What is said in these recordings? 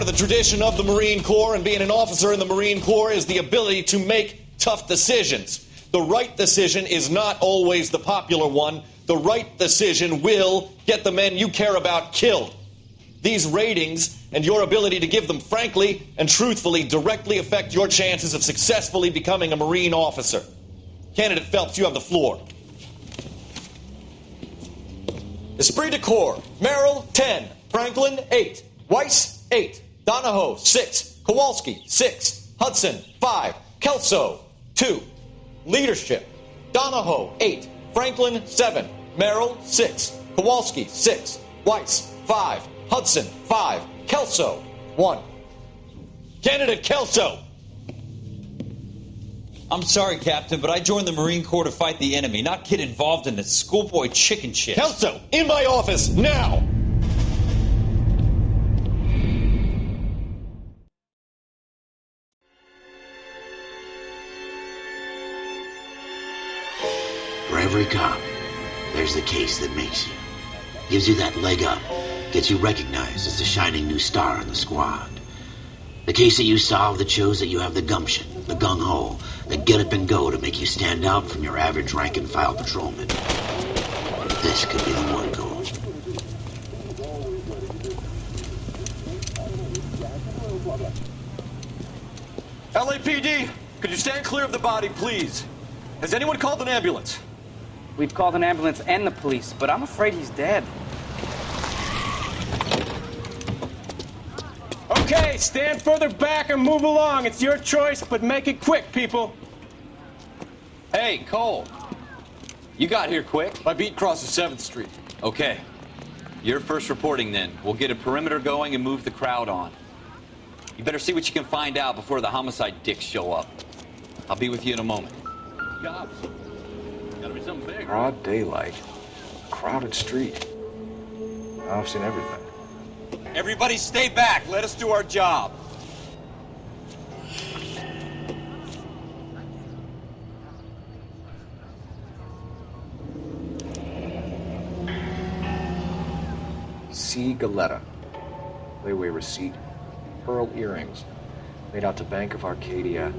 the tradition of the Marine Corps, and being an officer in the Marine Corps is the ability to make tough decisions. The right decision is not always the popular one. The right decision will get the men you care about killed. These ratings and your ability to give them frankly and truthfully directly affect your chances of successfully becoming a Marine officer. Candidate Phelps, you have the floor. Esprit de Corps, Merrill, 10. Franklin, 8. Weiss, 8. Donahoe, 6. Kowalski, 6. Hudson, 5. Kelso, 2. Leadership, Donahoe, 8. Franklin, 7. Merrill, 6. Kowalski, 6. Weiss, 5. Hudson, 5. Kelso, 1. Candidate Kelso. I'm sorry, Captain, but I joined the Marine Corps to fight the enemy, not get involved in the schoolboy chicken shit. Kelso, in my office, now! For every cop, there's the case that makes you. Gives you that leg up. Gets you recognized as the shining new star in the squad. The case that you solve that shows that you have the gumption, the gung-ho, the get up and go to make you stand out from your average rank-and-file patrolman. This could be the one, Cole. LAPD, could you stand clear of the body, please? Has anyone called an ambulance? We've called an ambulance and the police, but I'm afraid he's dead. Okay, stand further back and move along. It's your choice, but make it quick, people. Hey, Cole. You got here quick. My beat crosses 7th Street. Okay. You're first reporting then. We'll get a perimeter going and move the crowd on. You better see what you can find out before the homicide dicks show up. I'll be with you in a moment. Cops. Gotta be something big. Broad daylight. Crowded street. I've seen everything. Everybody stay back. Let us do our job. C. Galetta. Layaway receipt. Pearl earrings. Made out to Bank of Arcadia.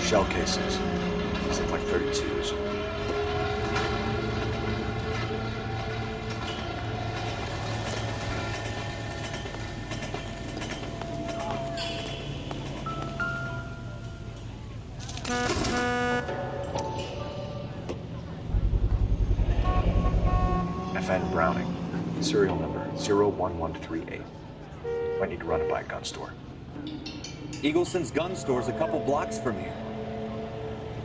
Shell cases. These look like 32s. FN Browning. Serial number 01138. Might need to run it by a gun store. Eagleson's gun store's a couple blocks from here.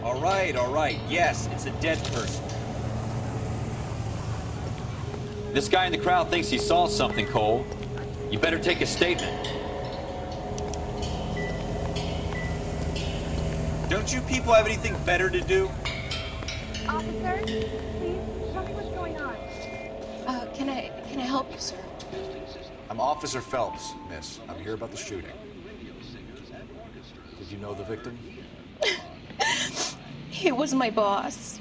All right. Yes, it's a dead person. This guy in the crowd thinks he saw something, Cole. You better take a statement. Don't you people have anything better to do? Officer, please, show me what's going on. Can I help you, sir? I'm Officer Phelps, miss. I'm here about the shooting. Did you know the victim? He was my boss,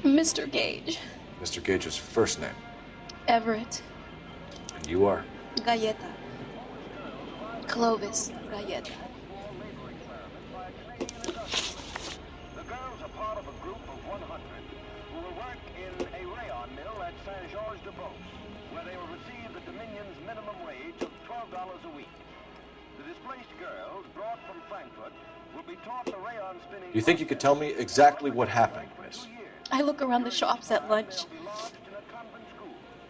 Mr. Gage. Mr. Gage's first name. Everett. And you are? Galleta. Clovis Galleta. The girls are part of a group of 100 who will work in a rayon mill at Saint-Georges-de-Beauce, where they will receive the Dominion's minimum wage of $12 a week. The displaced girls, brought from Frankfurt, will be taught the rayon spinning... Do you think you could tell me exactly what happened, miss? I look around the shops at lunch.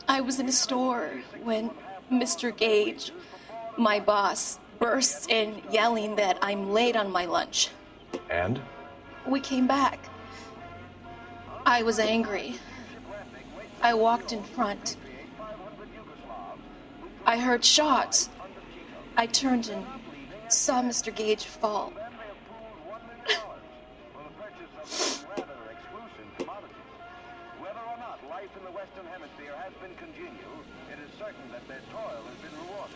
I was in a store when Mr. Gage, my boss, bursts in yelling that I'm late on my lunch. And? We came back. I was angry. I walked in front. I heard shots. I turned and saw Mr. Gage fall. Whether or not life in the Western Hemisphere has been congenial, it is certain that their toil has been rewarded.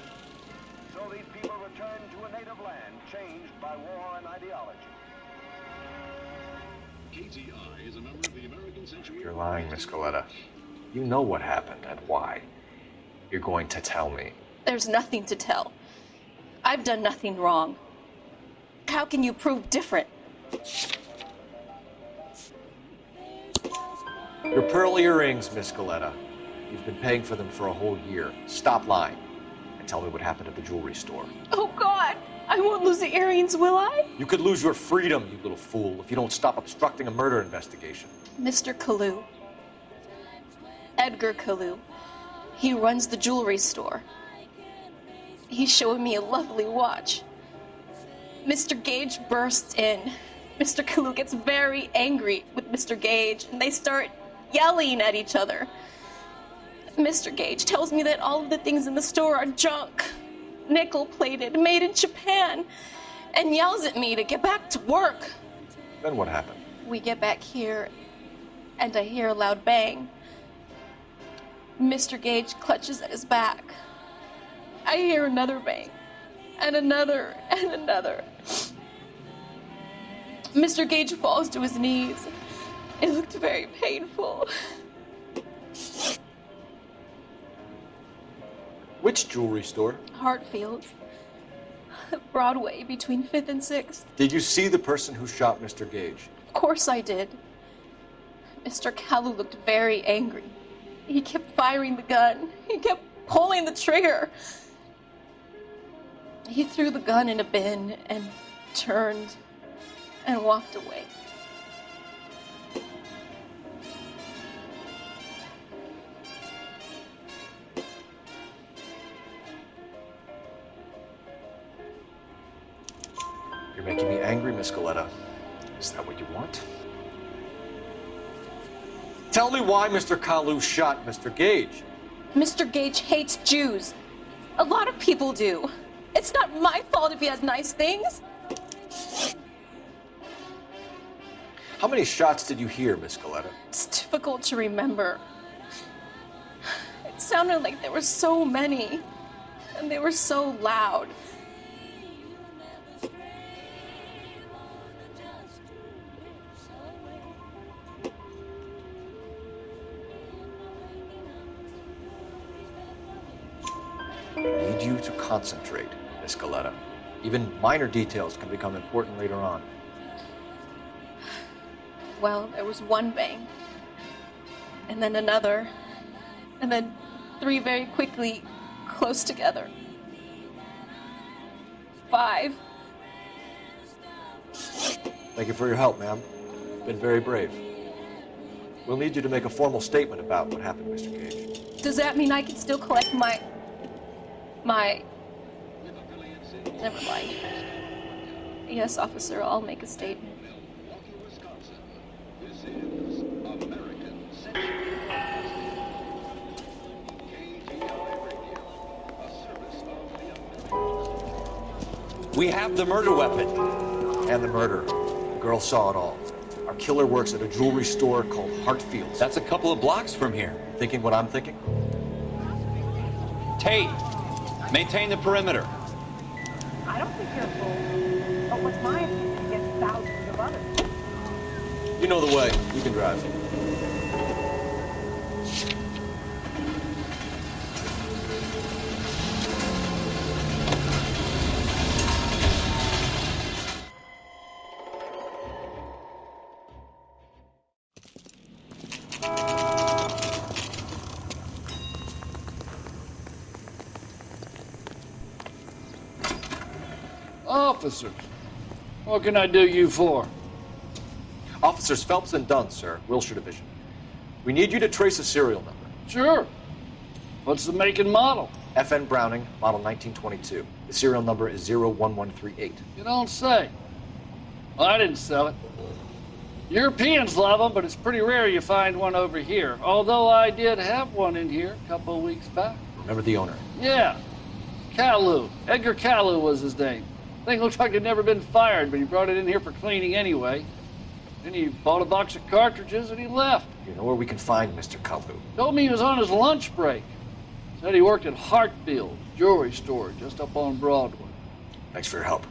So these people return to a native land changed by war and ideology. KTI is a member of the American Century. You're lying, Miss Coletta. You know what happened and why. You're going to tell me. There's nothing to tell. I've done nothing wrong. How can you prove different? Your pearl earrings, Miss Coletta. You've been paying for them for a whole year. Stop lying and tell me what happened at the jewelry store. Oh, God! I won't lose the earrings, will I? You could lose your freedom, you little fool, if you don't stop obstructing a murder investigation. Mr. Kalu. Edgar Kalu. He runs the jewelry store. He showed me a lovely watch. Mr. Gage bursts in. Mr. Kalu gets very angry with Mr. Gage, and they start yelling at each other. Mr. Gage tells me that all of the things in the store are junk, nickel-plated, made in Japan, and yells at me to get back to work. Then what happened? We get back here, and I hear a loud bang. Mr. Gage clutches at his back. I hear another bang, and another, and another. Mr. Gage falls to his knees. It looked very painful. Which jewelry store? Hartfield's. Broadway, between 5th and 6th. Did you see the person who shot Mr. Gage? Of course I did. Mr. Kalu looked very angry. He kept firing the gun. He kept pulling the trigger. He threw the gun in a bin and turned and walked away. You're making me angry, Miss Coletta. Is that what you want? Tell me why Mr. Kalu shot Mr. Gage. Mr. Gage hates Jews. A lot of people do. It's not my fault if he has nice things. How many shots did you hear, Miss Coletta? It's difficult to remember. It sounded like there were so many, and they were so loud. I need you to concentrate, Miss Coletta. Even minor details can become important later on. Well, there was one bang, and then another, and then 3 very quickly, close together. 5. Thank you for your help, ma'am. You've been very brave. We'll need you to make a formal statement about what happened, Mr. Gage. Does that mean I can still collect my... Never mind. Yes, officer, I'll make a statement. We have the murder weapon. And the murder. The girl saw it all. Our killer works at a jewelry store called Hartfield's. That's a couple of blocks from here. Thinking what I'm thinking? Tate, maintain the perimeter. I don't think you're a fool. But what's my opinion against thousands of others? You know the way. You can drive. Officers, what can I do you for? Officers Phelps and Dunn, sir, Wilshire Division. We need you to trace a serial number. Sure. What's the make and model? FN Browning, model 1922. The serial number is 01138. You don't say. Well, I didn't sell it. Europeans love them, but it's pretty rare you find one over here. Although I did have one in here a couple of weeks back. Remember the owner? Yeah. Kalu. Edgar Kalu was his name. Thing looked like he'd never been fired, but he brought it in here for cleaning anyway. Then he bought a box of cartridges and he left. You know where we can find Mr. Kalu? Told me he was on his lunch break. Said he worked at Hartfield jewelry store just up on Broadway. Thanks for your help.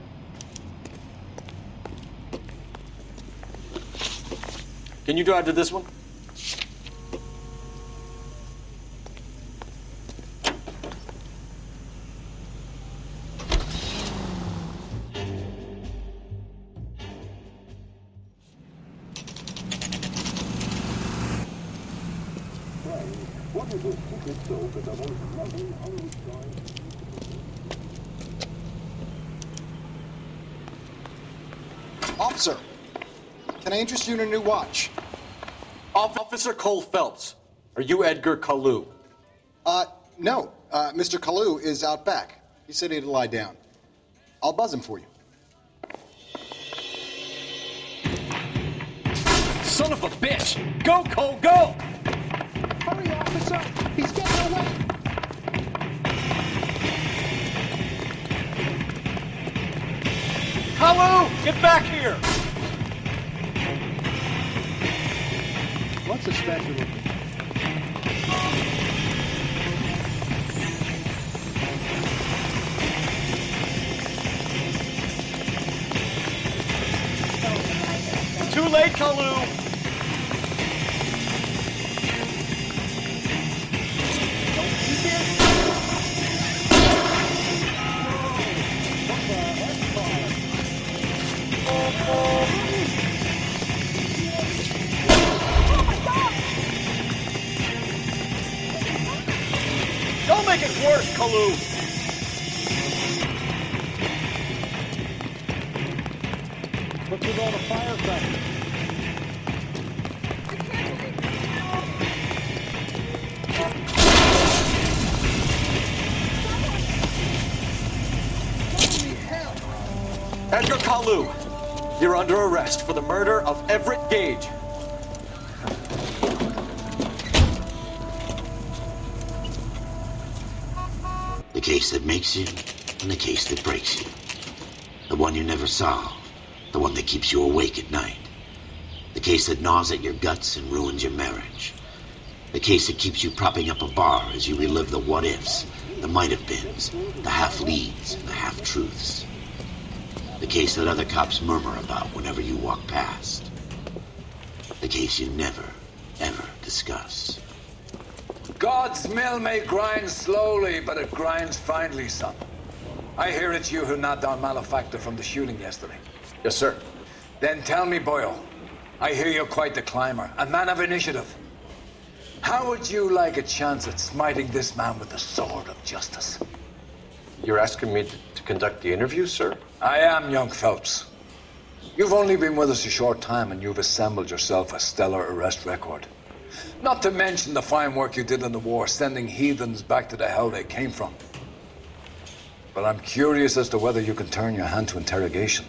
Can you drive to this one? Officer, can I interest you in a new watch? Officer Cole Phelps. Are you Edgar Kalu? No. Mr. Kalu is out back. He said he'd lie down. I'll buzz him for you. Son of a bitch! Go, Cole, go! Hurry, officer! He's getting away! Kalu! Get back here! What's the special? Too late, Kalu! Don't make it worse, Kalu! What's with all the firecrackers? Edgar Kalu, you're under arrest for the murder of Everett Gage. The case that makes you and the case that breaks you. The one you never solve. The one that keeps you awake at night. The case that gnaws at your guts and ruins your marriage. The case that keeps you propping up a bar as you relive the what-ifs, the might-have-beens, the half-leads, and the half-truths. The case that other cops murmur about whenever you walk past. The case you never, ever discuss. God's mill may grind slowly, but it grinds finely, son. I hear it's you who knocked down Malefactor from the shooting yesterday. Yes, sir. Then tell me, Boyle, I hear you're quite the climber, a man of initiative. How would you like a chance at smiting this man with the sword of justice? You're asking me to conduct the interview, sir? I am, young Phelps. You've only been with us a short time and you've assembled yourself a stellar arrest record. Not to mention the fine work you did in the war, sending heathens back to the hell they came from. But I'm curious as to whether you can turn your hand to interrogation.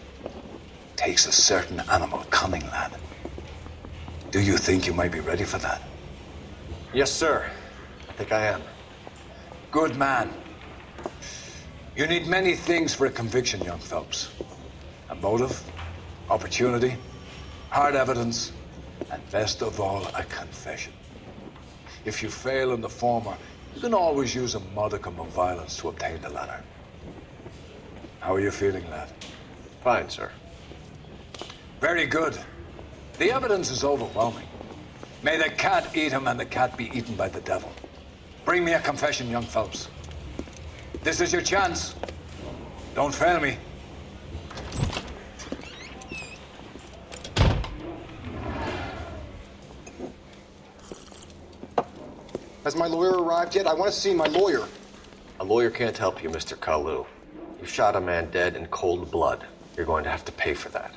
Takes a certain animal cunning, lad. Do you think you might be ready for that? Yes, sir. I think I am. Good man. You need many things for a conviction, young Phelps. A motive, opportunity, hard evidence, and best of all, a confession. If you fail in the former, you can always use a modicum of violence to obtain the latter. How are you feeling, lad? Fine, sir. Very good. The evidence is overwhelming. May the cat eat him and the cat be eaten by the devil. Bring me a confession, young Phelps. This is your chance. Don't fail me. Has my lawyer arrived yet? I want to see my lawyer. A lawyer can't help you, Mr. Kalu. You shot a man dead in cold blood. You're going to have to pay for that.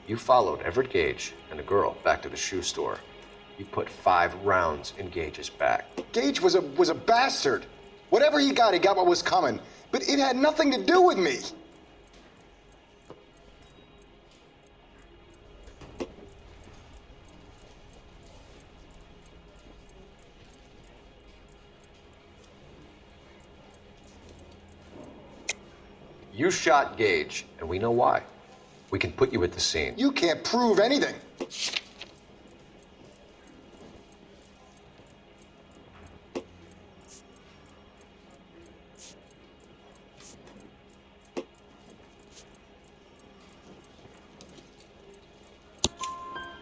You followed Everett Gage and a girl back to the shoe store. You put 5 rounds in Gage's back. Gage was a bastard. Whatever he got what was coming. But it had nothing to do with me. You shot Gage, and we know why. We can put you at the scene. You can't prove anything.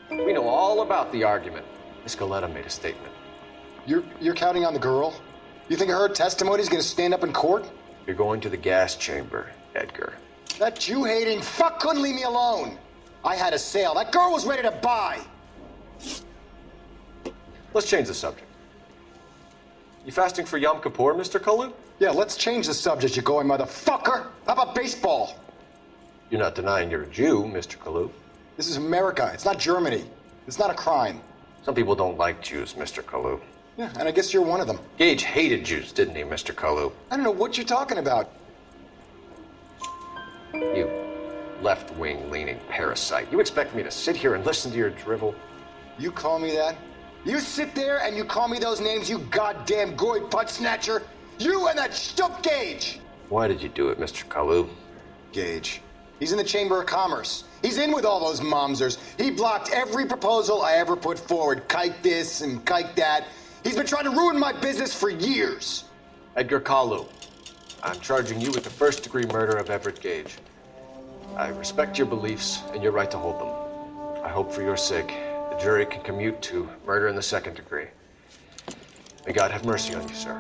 We know all about the argument. Miss Galetta made a statement. You're counting on the girl? You think her testimony's gonna stand up in court? You're going to the gas chamber, Edgar. That Jew-hating fuck couldn't leave me alone. I had a sale. That girl was ready to buy. Let's change the subject. You fasting for Yom Kippur, Mr. Kalu? Yeah, let's change the subject, you going motherfucker. How about baseball? You're not denying you're a Jew, Mr. Kalu. This is America. It's not Germany. It's not a crime. Some people don't like Jews, Mr. Kalu. Yeah, and I guess you're one of them. Gage hated Jews, didn't he, Mr. Kalu? I don't know what you're talking about. You left-wing leaning parasite. You expect me to sit here and listen to your drivel? You call me that? You sit there and you call me those names, you goddamn goy butt snatcher? You and that stup Gage! Why did you do it, Mr. Kalu? Gage. He's in the Chamber of Commerce. He's in with all those momsers. He blocked every proposal I ever put forward. Kike this and kike that. He's been trying to ruin my business for years. Edgar Kalu, I'm charging you with the first-degree murder of Everett Gage. I respect your beliefs and your right to hold them. I hope for your sake the jury can commute to murder in the second degree. May God have mercy on you, sir.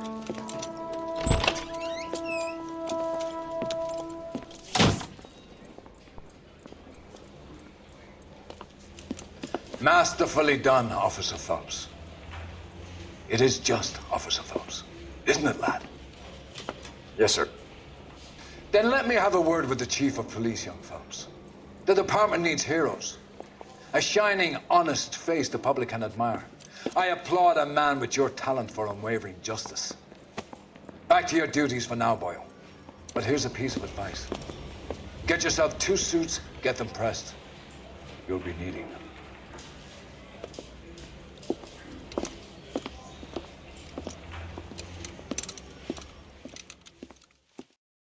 Masterfully done, Officer Phelps. It is just, Officer Phelps. Isn't it, lad? Yes, sir. Then let me have a word with the Chief of Police, young Phelps. The department needs heroes. A shining, honest face the public can admire. I applaud a man with your talent for unwavering justice. Back to your duties for now, boyo. But here's a piece of advice. Get yourself 2 suits, get them pressed. You'll be needing them.